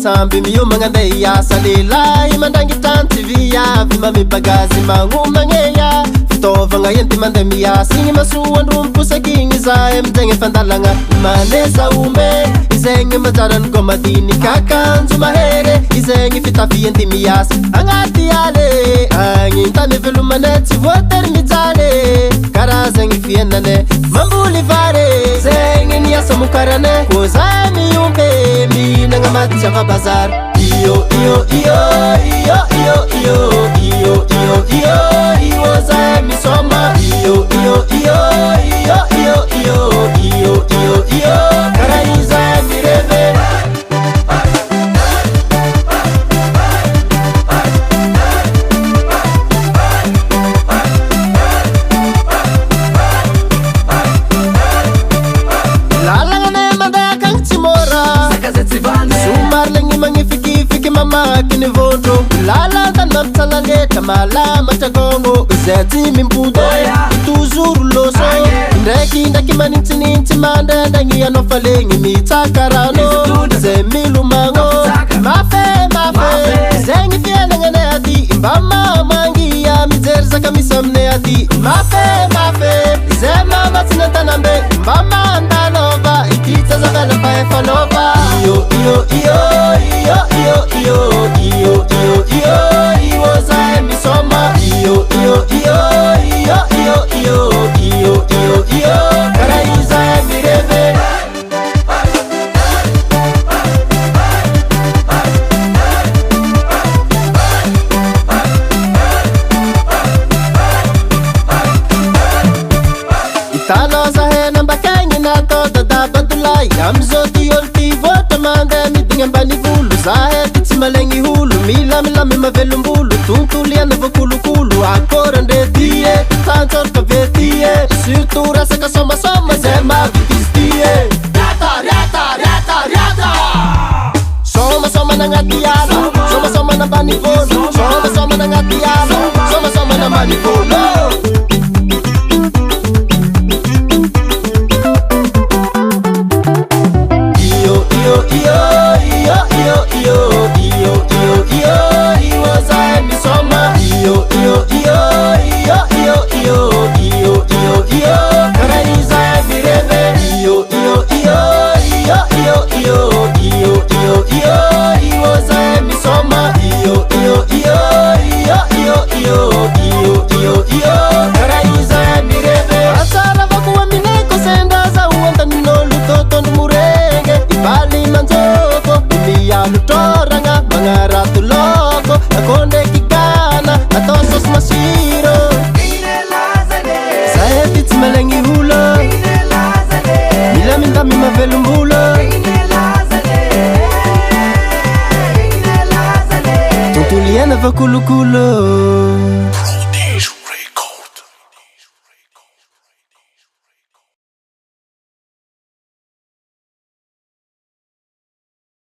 samby miomagna andeha hiasa lehilahy mandrangy tranty viavy mamibagazy magnomagneya fitaovagna enty mandeha miasa igny masoa andromposaky igny zahay amizegny fandalagna manesa ombe izegny manjarany gômadinika akanjo mahere izegny fitafy enty miasa agnaty ale agny tany velomane tsy voatery mijaly karazagny fiainane mamboly vare zegny niasa mokarane ko zahay miombe mihinagna maty tsy ava bazary iyo iyo iyo iyo iyo iyo iyo iyo iyo iyo zahay misoma iyo iyo iyo iyo iyo iyo iyo iyo iyo kara izahay mireve mamakiny vondro lala tany mampitsalaletra malama tragongo zay tsy mimpodo toujours loso ndraiky manintsinintsy mandrandagny anao falegny mitsaka rano zay milomagno mafe zegny fiainagnanay aty mba mamangia mijery zaka misy aminay aty mafe zay mamatsy nantanambe mba mandalova ikitsa zavela fa efalova iyo iyo iyo iyo iyo iyo iyo iyo iyo iyo zahay misoma iyo iyo iyo iyo iyo iyo iyo iyo iyo kara izahay mireve itano zahay nambakagny natao dadabantolay amizoti olo ty voatra mandeha midigny ambany volo zahay ty tsy malegny holo milamilamy mavelombolo tontolo iana voakolokolo akôry andretie tantsoraka vetie surtout rasaka somasoma zay mavitisy tie riata somasoma nagnaty ala somasoma nambany volo somasoma nagnaty ala somasoma nambany volo Kulukulu